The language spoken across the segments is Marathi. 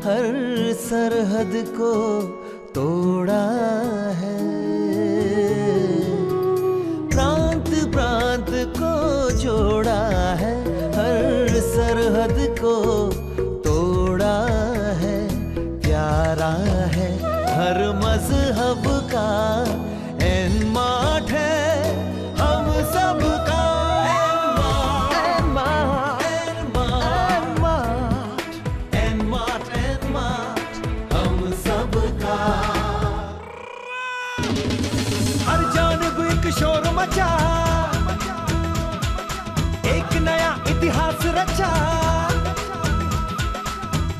हर सरहद को तोड़ा है, प्रांत प्रांत को जोड़ा है, हर सरहद को तोड़ा है, प्यारा है हर मजहब का एन मार्ट है हम सबका। हर जानिब एक शोर मचा, एक नया इतिहास रचा,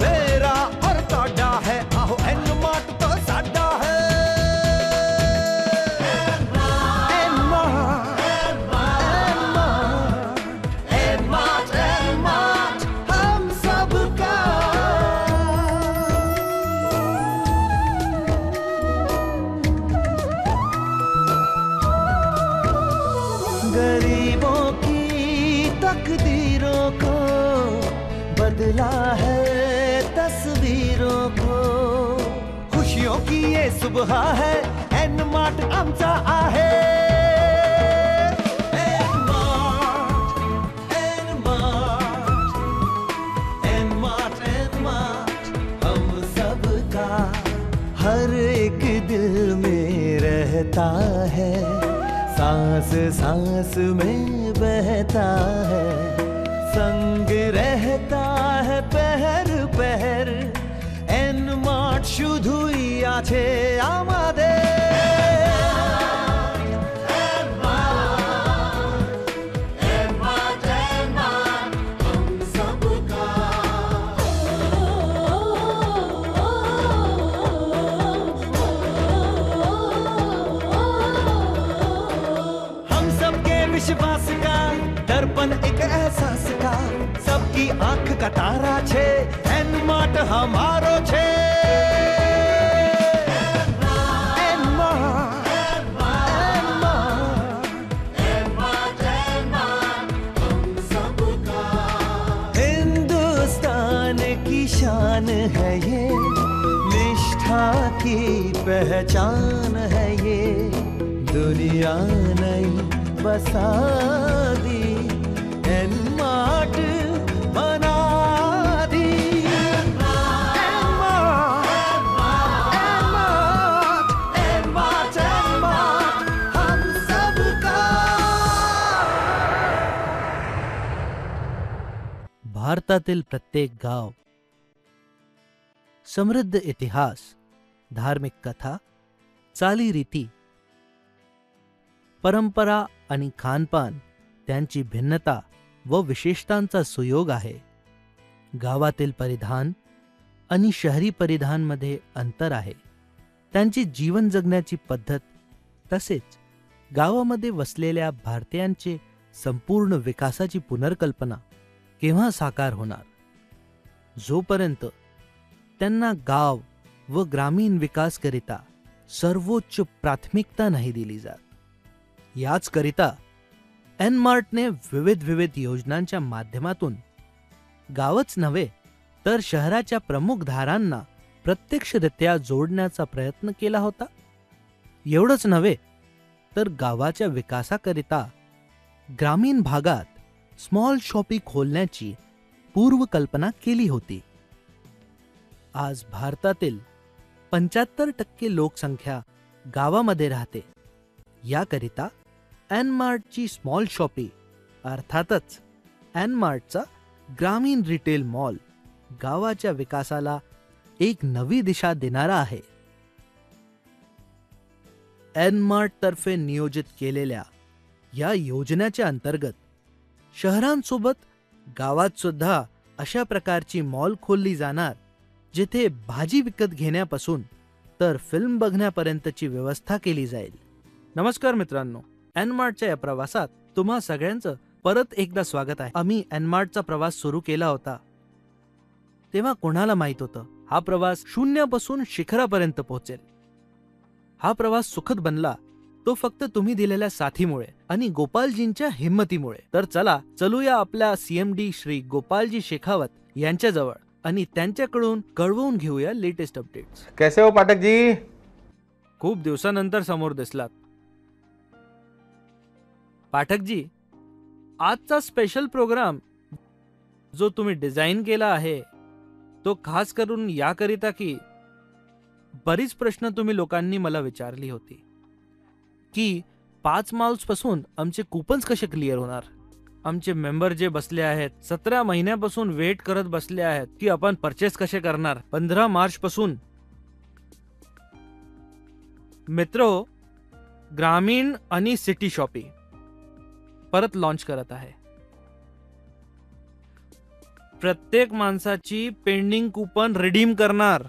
मेरा और तोड़ा है आहो एन मार्ट तो साडा है। एन मार्ट, एन मार्ट हम सबका। गरीबों की तकदीरों को बदला है तस्वीरों को, खुशियों की ये सुबह है एन मार्ट आमचा आहे। N Mart, N Mart, N Mart, N Mart हम सबका। हर एक दिल में रहता है, सांस सांस में बहता है, संग रहता है पहर पहर, एन मार्ट शुधु आछे आमादे। विश्वास का दर्पण एक एहसास का, सबकी आंख का तारा छे एन मार्ट हमारो छे। N Mart, N Mart, N Mart, N Mart हम सबका। हिंदुस्तान की शान है ये, निष्ठा की पहचान है ये, दुनिया नई बसा दी एन मार्ट बना दी। N Mart, N Mart, N Mart, N Mart हम सबका। भारतातील प्रत्येक गाव समृद्ध इतिहास, धार्मिक कथा, चालीरीती, परंपरा आणि खानपान त्यांची भिन्नता व विशेषतांचा सुयोग आहे. गावातील परिधान आणि शहरी परिधानमध्ये अंतर आहे. त्यांची जीवन जगण्याची पद्धत, तसेच गावामध्ये वसलेल्या भारतीयांचे संपूर्ण विकासाची पुनर्कल्पना केव्हा साकार होणार, जोपर्यंत त्यांना गाव व ग्रामीण विकासकरिता सर्वोच्च प्राथमिकता नाही दिली जात. याचकरिता एन मार्टने विविध योजनांच्या माध्यमातून गावच नव्हे तर शहराच्या प्रमुख धारांना प्रत्यक्षरित्या जोडण्याचा प्रयत्न केला होता. एवढंच नव्हे तर गावाच्या विकासाकरिता ग्रामीण भागात स्मॉल शॉपी खोलण्याची पूर्वकल्पना केली होती. आज भारतातील 75% लोकसंख्या गावामध्ये राहते. याकरिता एन मार्टची स्मॉल शॉपी अर्थातच एन मार्टचा ग्रामीण रिटेल मॉल गावाच्या विकासाला एक नवी दिशा देणारा आहे. एन मार्ट तर्फे नियोजित केलेल्या या योजनेच्या अंतर्गत शहरांसोबत गावात सुद्धा अशा प्रकारची मॉल खोलली जाणार, जिथे भाजी विकत घेण्यापासून तर फिल्म बघण्यापर्यंतची व्यवस्था केली जाईल. नमस्कार मित्रांनो, एन मार्टच्या या प्रवासात तुम्हा सगळ्यांचं परत एकदा स्वागत आहे. आम्ही एन मार्टचा प्रवास सुरू केला होता तेव्हा कोणाला माहित होतं हा प्रवास शून्यापासून शिखरापर्यंत पोहोचेल. हा प्रवास सुखद बनला तो फक्त तुम्ही दिलेल्या साथीमुळे आणि गोपालजींच्या हिम्मतीमुळे. तर चला चलूया आपल्या CMD श्री गोपालजी शेखावत यांच्याजवळ आणि त्यांच्याकडून कळवून घेऊया लेटेस्ट अपडेट्स. कैसे हो पाठक जी? खूप दिवसानंतर समोर दिसलात. पाठकजी, आजचा स्पेशल प्रोग्राम जो तुम्ही डिझाईन केला आहे तो खास करून याकरिता की बरीच प्रश्न तुम्ही लोकांनी मला विचारली होती की 5 मार्च पासून आमचे कुपन्स कसे क्लिअर होणार. आमचे मेंबर जे बसले आहेत 17 महिन्यापासून वेट करत बसले आहेत की आपण परचेस कसे करणार. 15 मार्च पासून मित्रो, ग्रामीण आणि सिटी शॉपी परत लॉन्च करत आहे. प्रत्येक माणसाची पेंडिंग कुपन रिडीम करणार.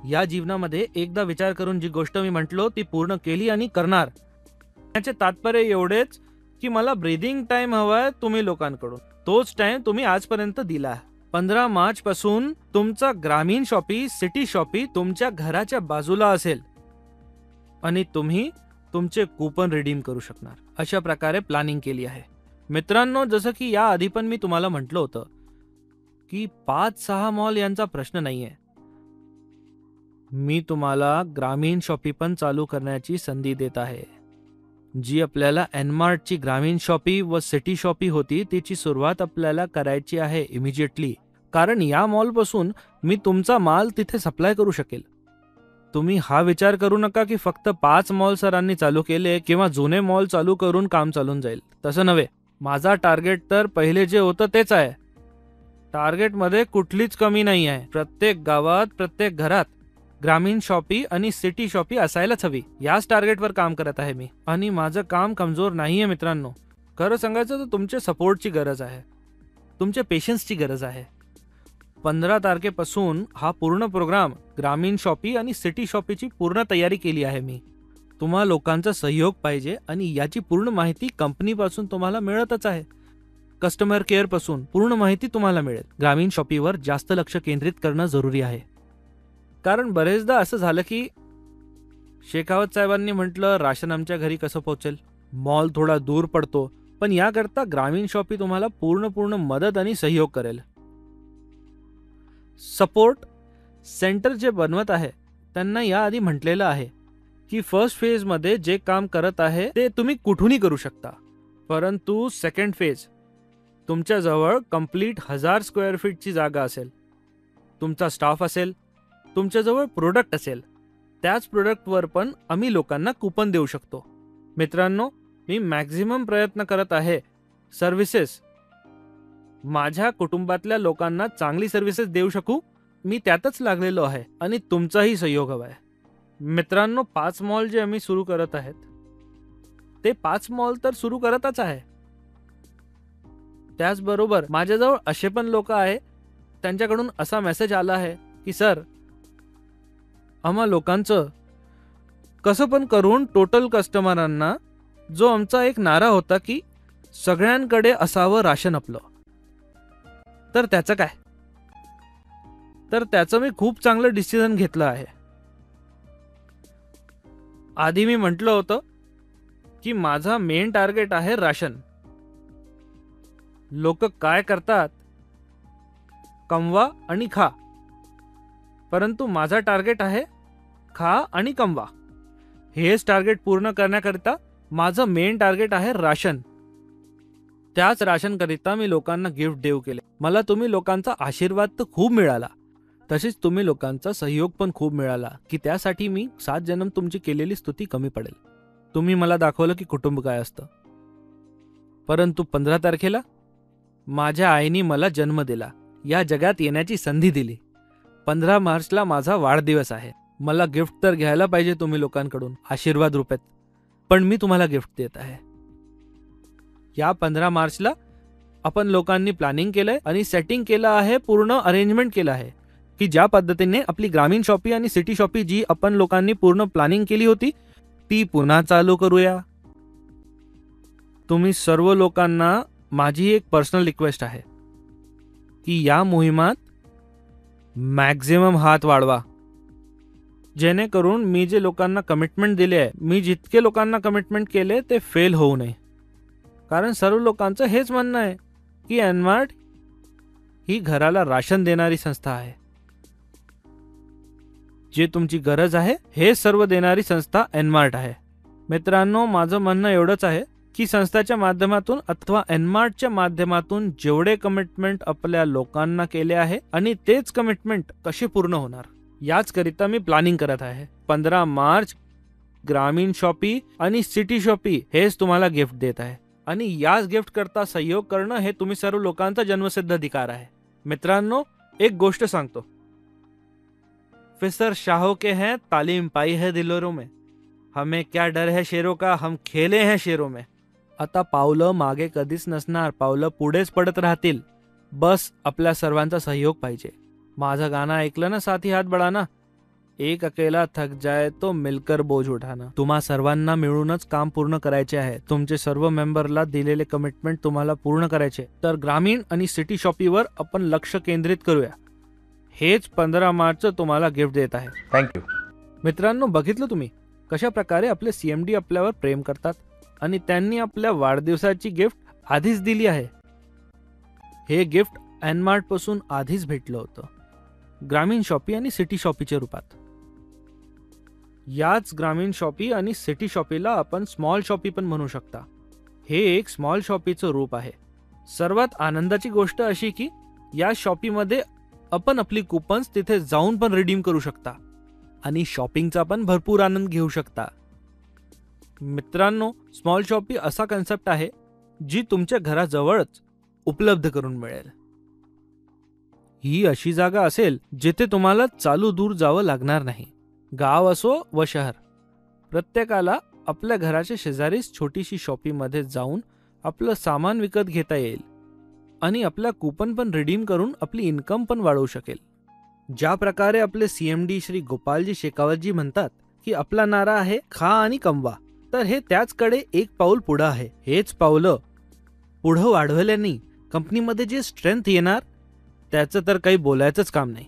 या जीवनामध्ये एकदा विचार करून जी गोष्ट मी म्हटलो ती पूर्ण केली आणि करणार. याचे तात्पर्य एवढेच की मला ब्रीदिंग टाइम हवाय तुम्ही लोकांकडून. तोच टाइम तुम्ही आजपर्यंत दिला. 15 मार्च पासून तुमचा ग्रामीण शॉपी, सिटी शॉपी तुमच्या घराच्या बाजूला असेल आणि तुम्ही तुमचे कुपन रिडीम करू शकणार. अशा प्रकारे प्लॅनिंग केली आहे. मित्रांनो, जसं की या आधी पण मी तुम्हाला म्हटलं होतं की 5-6 मॉल यांचा प्रश्न नाहीये. मी तुम्हाला ग्रामीण शॉपी पण चालू करण्याची संधी देत आहे. जी आपल्याला एनमार्टची ग्रामीण शॉपी व सिटी शॉपी होती तिची सुरुवात आपल्याला करायची आहे इमिजिएटली. कारण या मॉलपासून मी तुमचा माल तिथे सप्लाय करू शकेल. तुम्ही हा विचार करू नका की फक्त 5 मॉल सरांनी चालू केले किंवा जुने मॉल चालू करून काम चालून जाईल. तसं नव्हे. माझा टार्गेट तर पहिले जे होतं तेच आहे. टार्गेटमध्ये कुठलीच कमी नाही आहे. प्रत्येक गावात, प्रत्येक घरात ग्रामीण शॉपी आणि सिटी शॉपी असायलाच हवी. याच टार्गेटवर काम करत आहे मी. आणि माझं काम कमजोर नाहीये मित्रांनो. खरं सांगायचं तर तुमच्या सपोर्टची गरज आहे, तुमच्या पेशन्सची गरज आहे. 15 तारखेपासून हा पूर्ण प्रोग्राम ग्रामीण शॉपी आणि सिटी शॉपीची पूर्ण तयारी केली आहे मी. तुम्हा लोकांचा सहयोग पाहिजे आणि याची पूर्ण माहिती कंपनीपासून तुम्हाला मिळतच आहे. कस्टमर केअर पासून पूर्ण माहिती तुम्हाला मिळेल. ग्रामीण शॉपीवर जास्त लक्ष केंद्रित करणं जरुरी आहे. कारण बरेचदा असं झालं की शेखावत साहेबांनी म्हटलं राशन आमच्या घरी कसं पोहोचेल, मॉल थोडा दूर पडतो. पण याकरता ग्रामीण शॉपी तुम्हाला पूर्ण मदत आणि सहयोग करेल. सपोर्ट सेंटर जे बनवत आहे त्यांना याआधी म्हटलेलं आहे की फर्स्ट फेज मध्ये जे काम करत आहे ते तुम्ही कुठूनही करू शकता. परंतु सेकंड फेज तुमच्याजवळ कंप्लीट 1000 स्क्वेअर फीटची जागा असेल, तुमचा स्टाफ असेल, तुमच्याजवळ प्रोडक्ट असेल, त्याच प्रोडक्टवर पण आम्ही लोकांना कुपन देऊ शकतो. मित्रांनो, मी मॅक्झिमम प्रयत्न करत आहे सर्व्हिसेस माझ्या कुटुंबातल्या लोकांना चांगली सर्व्हिसेस देऊ शकू. मी त्यातच लागलेलो आहे आणि तुमचाही सहयोग हवा आहे. मित्रांनो, 5 मॉल जे आम्ही सुरू करत आहेत ते 5 मॉल तर सुरू करतच आहे. त्याचबरोबर माझ्याजवळ असे पण लोक आहे त्यांच्याकडून असा मेसेज आला आहे की सर, आम्हा लोकांचं कसं पण करून टोटल कस्टमरांना, जो आमचा एक नारा होता की सगळ्यांकडे असावं राशन आपलं, तर त्याचं काय. तर त्याचं मी खूप चांगलं डिसिजन घेतलं आहे. आधी मी म्हटलं होतं की माझा मेन टार्गेट आहे राशन. लोक काय करतात, कमवा आणि खा. परंतु माझा टार्गेट आहे खा आणि कमवा. हेच टार्गेट पूर्ण करण्याकरिता माझं मेन टार्गेट आहे राशन. त्याच राशन करिता मी लोकांना गिफ्ट देऊ केले. मला तुम्ही लोकांचा आशीर्वाद तर खूप मिळाला, तसेच तुम्ही लोकांचा सहयोग पण खूप मिळाला की त्यासाठी मी 7 जन्म तुमची केलेली स्तुती कमी पडेल. तुम्ही मला दाखवलं की कुटुंब काय असतं. परंतु 15 तारखेला माझ्या आईने मला जन्म दिला, या जगात येण्याची संधी दिली. 15 मार्चला माझा वाढदिवस आहे. मला गिफ्ट तर घ्यायला पाहिजे तुम्ही लोकांकडून आशीर्वाद रूपात, पण मी तुम्हाला गिफ्ट देत आहे. या 15 मार्चला आपण लोकांनी प्लॅनिंग केलंय आणि सेटिंग केलं आहे, पूर्ण अरेंजमेंट केलं आहे की ज्या पद्धतीने आपली ग्रामीण शॉपी आणि सिटी शॉपी जी आपण लोकांनी पूर्ण प्लॅनिंग केली होती ती पुन्हा चालू करूया. तुम्ही सर्व लोकांना माझी एक पर्सनल रिक्वेस्ट आहे की या मोहिमात मॅक्झिमम हात वाढवा, जेणेकरून मी जे लोकांना कमिटमेंट दिले आहे, मी जितके लोकांना कमिटमेंट केले ते फेल होऊ नये. कारण सर्व लोकांचं हेच म्हणणं आहे की एनमार्ट ही घराला राशन देणारी संस्था आहे. जे तुमची गरज आहे हे सर्व देणारी संस्था एनमार्ट आहे. मित्रांनो, माझं म्हणणं एवढंच आहे की संस्थेच्या माध्यमातून अथवा एनमार्टच्या माध्यमातून जेवढे कमिटमेंट आपल्या लोकांना केले आहे आणि तेच कमिटमेंट कसे पूर्ण होणार याचकरिता मी प्लॅनिंग करत आहे. 15 मार्च ग्रामीण शॉपी आणि सिटी शॉपी हेच तुम्हाला गिफ्ट देत आहे आणि याच गिफ्ट करता सहयोग करणं हे तुम्ही सर्व लोकांचा जन्मसिद्ध अधिकार आहे. मित्रांनो, एक गोष्ट सांगतो. ऑफिसर शाहों के हैं तालीम पाई है दिलोरों में, हमें क्या डर है शेरों का, हम खेले हैं शेरों में. आता पावलं मागे कधीच नसणार, पावलं पुढेच पडत राहतील. बस आपल्या सर्वांचा सहयोग पाहिजे. माझं गाणं ऐकलं ना साथी हात बढाना, एक अकेला थक जाए तो मिलकर बोझ उठाना. तुम्हा सर्वांना मिळूनच काम पूर्ण करायचे आहे. तुमचे सर्व मेंबरला दिलेले कमिटमेंट तुम्हाला पूर्ण करायचे. तर ग्रामीण आणि सिटी शॉपीवर आपण लक्ष केंद्रित करूया. हेच 15 मार्च तुम्हाला गिफ्ट देत आहे. थँक्यू. मित्रांनो, बघितलं तुम्ही कशा प्रकारे आपले CMD आपल्यावर प्रेम करतात आणि त्यांनी आपल्या वाढदिवसाची गिफ्ट आधीच दिली आहे. हे गिफ्ट एनमार्ट पासून आधीच भेटलं होतं, ग्रामीण शॉपी आणि सिटी शॉपीच्या रूपात. याच ग्रामीण शॉपी आणि सिटी शॉपीला आपण स्मॉल शॉपी पण म्हणू शकता. हे एक स्मॉल शॉपीचं रूप आहे. सर्वात आनंदाची गोष्ट अशी की या शॉपीमध्ये आपण आपली कुपन्स तिथे जाऊन पण रिडीम करू शकता आणि शॉपिंगचा पण भरपूर आनंद घेऊ शकता. मित्रांनो, स्मॉल शॉपी असा कन्सेप्ट आहे जी तुमच्या घराजवळच उपलब्ध करून मिळेल. ही अशी जागा असेल जिथे तुम्हाला चालू दूर जावं लागणार नाही. गाव असो व शहर, प्रत्येकाला आपल्या घराच्या शेजारीच छोटीशी शॉपीमध्ये जाऊन आपलं सामान विकत घेता येईल आणि आपल्या कुपन पण रिडीम करून आपली इन्कम पण वाढवू शकेल. ज्या प्रकारे आपले CMD श्री गोपालजी शेकावतजी म्हणतात की आपला नारा आहे खा आणि कमवा, तर हे त्याचकडे एक पाऊल पुढं आहे. हेच पावलं पुढं वाढवल्याने कंपनीमध्ये जे स्ट्रेंथ येणार त्याचं तर काही बोलायचंच काम नाही.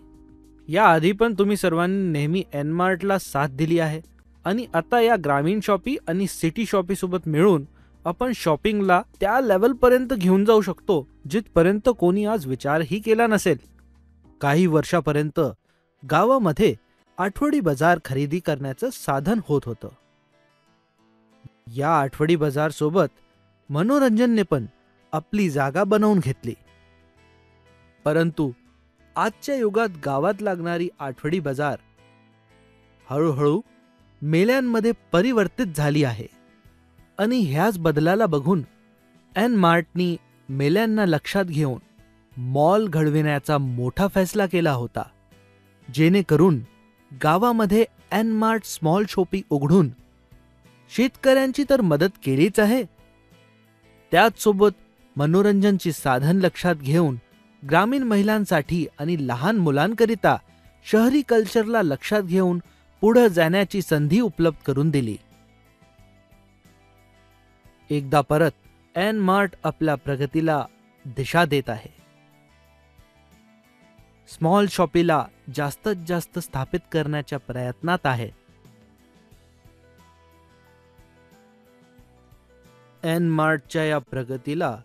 याआधी पण तुम्ही सर्वांनी नेहमी एनमार्टला साथ दिली आहे आणि आता या ग्रामीण शॉपी आणि सिटी शॉपी सोबत मिळून आपण शॉपिंगला त्या लेवलपर्यंत घेऊन जाऊ शकतो जिथपर्यंत कोणी आज विचारही केला नसेल. काही वर्षापर्यंत गावामध्ये आठवडी बाजार खरेदी करण्याचं साधन होत होतं. या आठवडी बाजार सोबत मनोरंजनने पण आपली जागा बनवून घेतली. परंतु आजच्या युगात गावात लागणारी आठवडी बाजार हळूहळू मेल्यांमध्ये परिवर्तित झाली आहे आणि ह्याच बदलाला बघून एनमार्टनी मेल्यांना लक्षात घेऊन मॉल घडविण्याचा मोठा फैसला केला होता, जेणेकरून गावामध्ये एनमार्ट स्मॉल शॉपी उघडून शेतकऱ्यांची तर मदत केलीच आहे, त्याचसोबत मनोरंजनची साधन लक्षात घेऊन ग्रामीण महिलांसाठी आणि लहान मुलांकरिता शहरी कल्चरला लक्षात घेऊन पुढे जाण्याची संधी उपलब्ध करून दिली. एकदा परत एनमार्ट आपल्या प्रगतीला दिशा देत आहे. स्मॉल शॉपीला जास्तीत जास्त स्थापित करण्याच्या प्रयत्नात आहे. एनमार्टच्या या प्रगतीला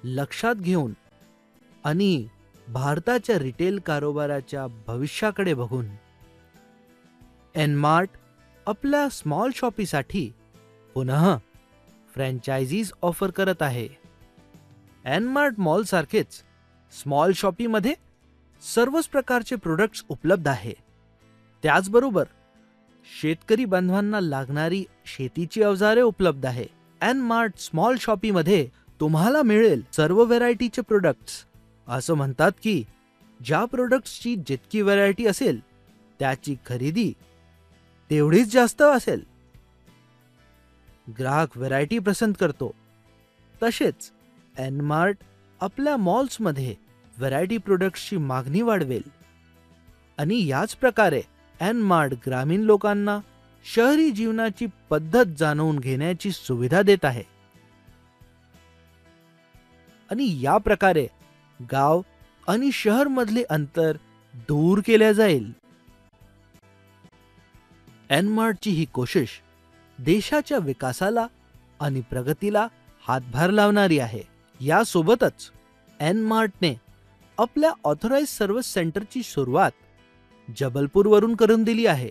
लक्षात घेऊन आणि भारताच्या रिटेल कारोबाराच्या भविष्याकडे बघून एनमार्ट आपल्या स्मॉल शॉपीसाठी पुन्हा फ्रँचायझीज ऑफर करत आहे. एनमार्ट मॉल सारखेच स्मॉल शॉपीमध्ये सर्वच प्रकारचे प्रोडक्ट्स उपलब्ध आहे. त्याचबरोबर शेतकरी बांधवांना लागणारी शेतीची अवजारे उपलब्ध आहे. एनमार्ट स्मॉल शॉपीमध्ये तुम्हाला मिळेल सर्व व्हरायटीचे प्रोडक्ट्स. असं म्हणतात की ज्या प्रोडक्ट्सची जितकी व्हरायटी असेल त्याची खरेदी तेवढीच जास्त असेल. ग्राहक व्हरायटी पसंत करतो, तसेच एनमार्ट आपल्या मॉल्समध्ये व्हरायटी प्रोडक्ट्सची मागणी वाढवेल आणि याच प्रकारे एनमार्ट ग्रामीण लोकांना शहरी जीवनाची पद्धत जाणून घेण्याची सुविधा देत आहे आणि या प्रकारे गाव आणि शहर मधले अंतर दूर केले जाईल. एनमार्टची ही कोशिश देशाच्या विकासाला आणि प्रगतीला हातभार लावणारी आहे. यासोबतच एनमार्टने आपल्या ऑथराइज सर्व्हिस सेंटरची सुरुवात जबलपूरवरून करून दिली आहे.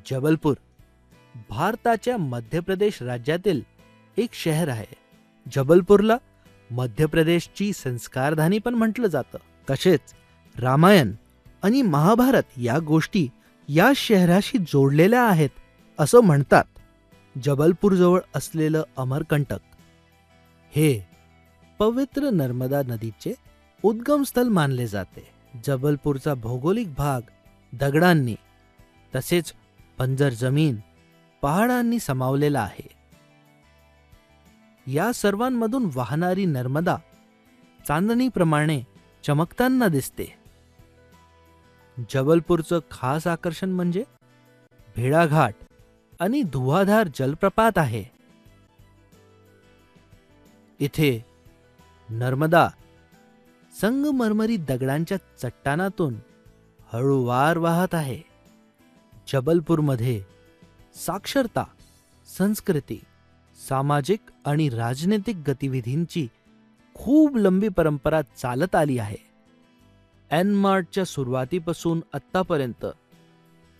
जबलपूर भारताच्या मध्य प्रदेश राज्यातील एक शहर आहे. जबलपूरला मध्य प्रदेशची संस्कारधानी पण म्हटलं जातं. तसेच रामायण आणि महाभारत या गोष्टी या शहराशी जोडलेल्या आहेत असं म्हणतात. जबलपूरजवळ असलेलं अमरकंटक हे पवित्र नर्मदा नदीचे उद्गमस्थळ मानले जाते. जबलपूरचा भौगोलिक भाग दगडांनी तसेच बंजर जमीन, पहाडांनी सामावलेला आहे. या सर्वांमधून वाहणारी नर्मदा चांदणीप्रमाणे चमकताना दिसते. जबलपूरचं खास आकर्षण म्हणजे भेड़ाघाट आणि धुवाधार जलप्रपात आहे. इथे नर्मदा संगमरमरी दगडांच्या चट्टानातून हळूवार वाहत आहे. जबलपूरमध्ये साक्षरता, संस्कृती, सामाजिक आणि राजनैतिक गतिविधींची खूप लंबी परंपरा चालत आली आहे. एन-मार्टच्या सुरुवातीपासून आत्तापर्यंत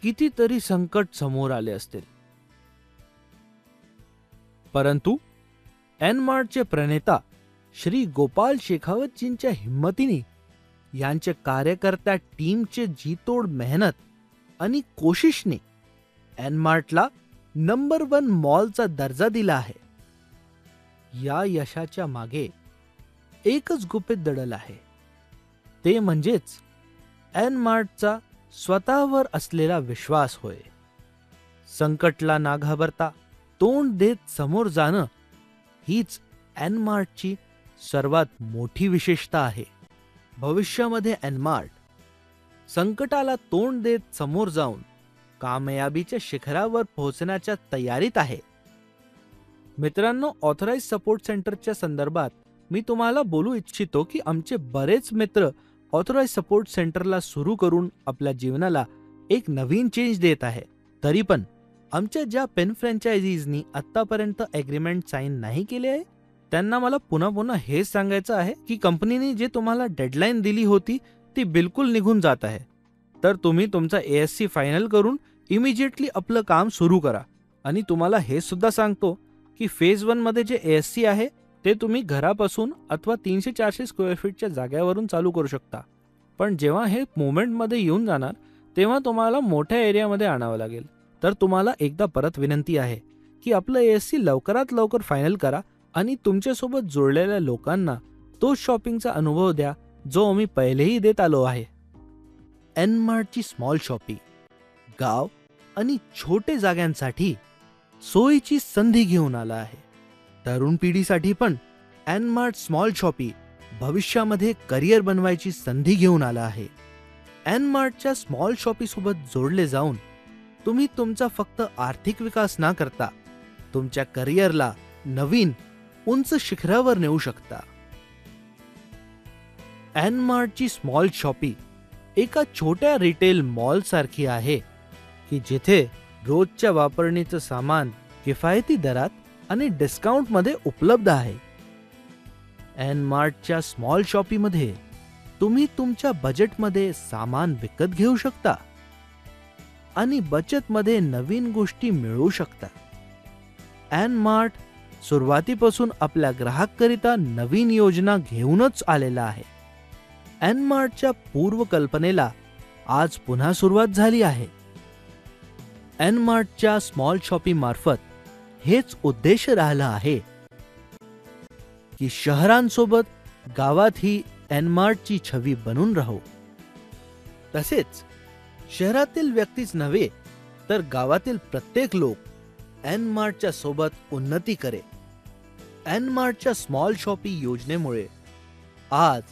कितीतरी संकट समोर आले असतील, परंतु एन-मार्टचे प्रणेता श्री गोपाल शेखावतजींच्या हिम्मतीने, यांच्या कार्यकर्त्या टीमचे जीतोड मेहनत आणि कोशिशने एन-मार्टला नंबर 1 मॉलचा दर्जा दिला आहे. या यशाच्या मागे एकच गुपित दडल आहे, ते म्हणजेच एन-मार्टचा स्वतःवर असलेला विश्वास होय. संकटला ना घाबरता तोंड देत समोर जाणं हीच एन-मार्टची सर्वात मोठी विशेषता आहे. भविष्यामध्ये एन-मार्ट संकटाला तोंड देत समोर जाऊन कामयाबीच्या शिखरावर पोहोचण्याच्या तयारीत आहे. मित्रांनो, ऑथराइज सपोर्ट सेंटरच्या संदर्भात मी तुम्हाला बोलू इच्छितो की आमचे बरेच मित्र ऑथराइज सपोर्ट सेंटरला सुरू करून आपल्या जीवनाला एक नवीन चेंज देत आहे. तरी पण आमच्या ज्या पेन फ्रँचायझीजनी आतापर्यंत एग्रीमेंट साइन नाही केले आहे, त्यांना मला पुन्हा पुन्हा हेच सांगायचं आहे की कंपनीने जे तुम्हाला डेडलाईन दिली होती ती बिलकुल निघून जात आहे. तर तुम्ही तुमचा ASC फायनल करून इमिजिएटली आपलं काम सुरू करा. आणि तुम्हाला हे सुद्धा सांगतो की फेज 1 मध्ये जे ASC आहे ते तुम्ही घरापासून अथवा 300-400 स्क्वेअर फीटच्या जाग्यावरून चालू करू शकता. पण जेव्हा हे मुवमेंटमध्ये येऊन जाणार तेव्हा तुम्हाला मोठ्या एरियामध्ये आणावं लागेल. तर तुम्हाला एकदा परत विनंती आहे की आपलं ASC लवकरात लवकर फायनल करा आणि तुमच्यासोबत जोडलेल्या लोकांना तो शॉपिंगचा अनुभव द्या जो आम्ही पहिलेही देत आलो आहे. एन-मार्टची स्मॉल शॉपी गाव आणि छोटे जाग्यांसाठी सोयीची संधी घेऊन आला आहे. तरुण पिढीसाठी पण एन-मार्ट स्मॉल शॉपी भविष्यामध्ये करिअर बनवायची संधी घेऊन आला आहे. एन-मार्टच्या स्मॉल शॉपी सोबत जोडले जाऊन तुम्ही तुमचा फक्त आर्थिक विकास न करता तुमच्या करिअरला नवीन उंच शिखरावर नेऊ शकता. एन-मार्टची स्मॉल शॉपी एका छोट्या रिटेल मॉल सारखी आहे की जिथे रोजच्या वापरणीचं सामान किफायती दरात आणि डिस्काउंट मध्ये उपलब्ध आहे. एन-मार्टच्या स्मॉल शॉपीमध्ये तुम्ही तुमच्या बजेटमध्ये सामान विकत घेऊ शकता आणि बचतमध्ये नवीन गोष्टी मिळवू शकता. एन-मार्ट सुरुवातीपासून आपल्या ग्राहकांकरिता नवीन योजना घेऊनच आलेला आहे. एन-मार्टच्या पूर्वकल्पनेला आज पुन्हा सुरुवात झाली आहे. एन-मार्टच्या स्मॉल शॉपी मार्फत हेच उद्देश राहिला आहे की शहरांसोबत गावात ही एन-मार्टची छवी बनून राहू. तसेच शहरातील व्यक्तीच नव्हे तर गावातील प्रत्येक लोक एन-मार्टच्या सोबत उन्नती करे. एन-मार्टच्या स्मॉल शॉपी योजनेमुळे आज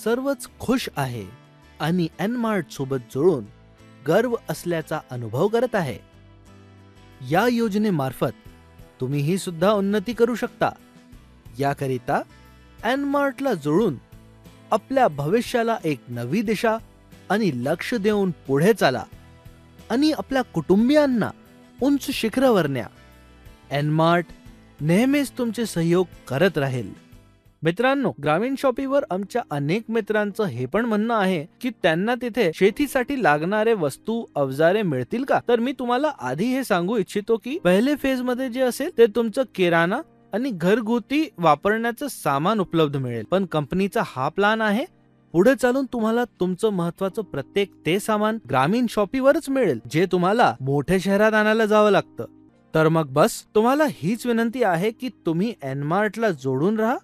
सर्वच खुश आहे आणि एन-मार्ट सोबत जुळून गर्व असल्याचा अनुभव करत आहे. या योजनेमार्फत तुम्हीही सुद्धा उन्नती करू शकता. याकरिता एन-मार्टला जुळून आपल्या भविष्याला एक नवी दिशा आणि लक्ष देऊन पुढे चाला आणि आपल्या कुटुंबियांना उंच शिखरावर न्या. एन-मार्ट नेहमीच तुमचे सहयोग करत राहील. मित्रांनो, ग्रामीण शॉपीवर आमच्या अनेक मित्रांचं हे पण म्हणणं आहे की त्यांना तिथे शेतीसाठी लागणारे वस्तू अवजारे मिळतील का? तर मी तुम्हाला आधी हे सांगू इच्छितो की पहिले फेज मध्ये जे असेल ते तुमचं किराणा आणि घरगुती वापरण्याचं सामान उपलब्ध मिळेल. पण कंपनीचा हा प्लान आहे पुढे चालून तुम्हाला तुमचं महत्वाचं प्रत्येक ते सामान ग्रामीण शॉपीवरच मिळेल जे तुम्हाला मोठ्या शहरात आणायला जावं लागतं. तर मग बस तुम्हाला हीच विनंती आहे की तुम्ही एनमार्टला जोडून राहा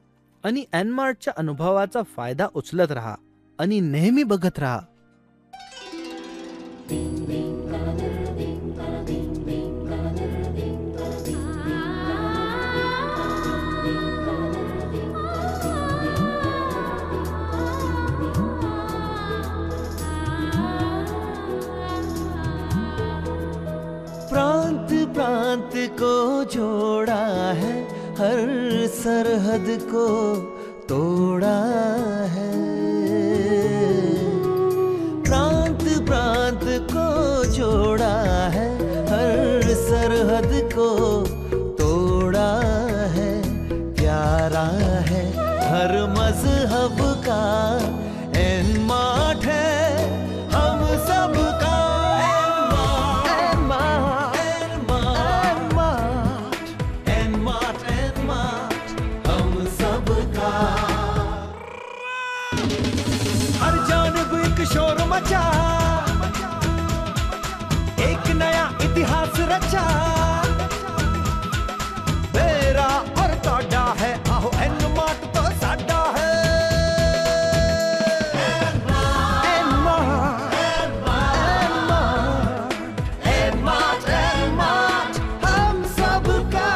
आणि एनमार्टच्या अनुभवाचा फायदा उचलत राहा आणि नेहमी बघत राहा. प्रांत प्रांत को जोड़ा है, हर सरहद को तोड़ा है. प्रांत प्रांत को जोड़ा है, हर सरहद को तोड़ा है. प्यारा है हर मजहब का एनमार्ट है हम सबका. हर जानब एक शोर मचा, एक नया इतिहास रचा. मेरा और तोड़ा है, आहो एनमार्ट तो साडा है. एनमार्ट हम सबका.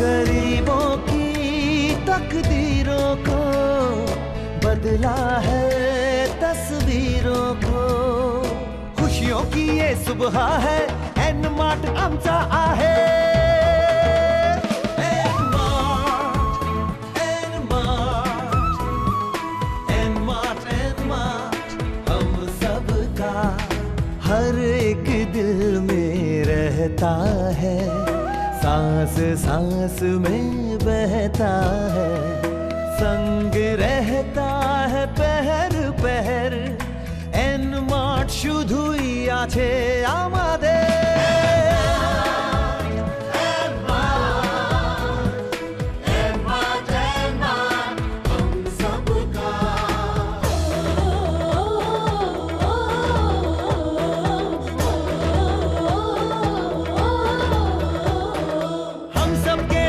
गरीबों की तकदीरों को बदला है तस्वीरों को. खुशियों की ये सुबह है, एनमार्ट आमचा आहे. एनमार्ट हम सबका. हर एक दिल में रहता है, सांस सांस में बहता है. संग रहता है पहर पहर. एनमार्ट शुधुई आछे आमादे.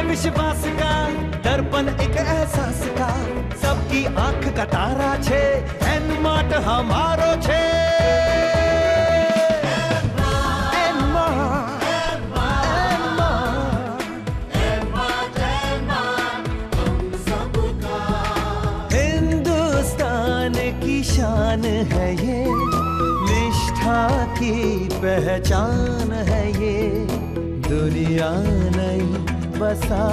विश्वास का दर्पण एक एहसास का. सबकी आंख का तारा छे, एनमार्ट हमारो छे. हिंदुस्तान की शान है ये, निष्ठा की पहचान है ये. दुनिया नहीं बसा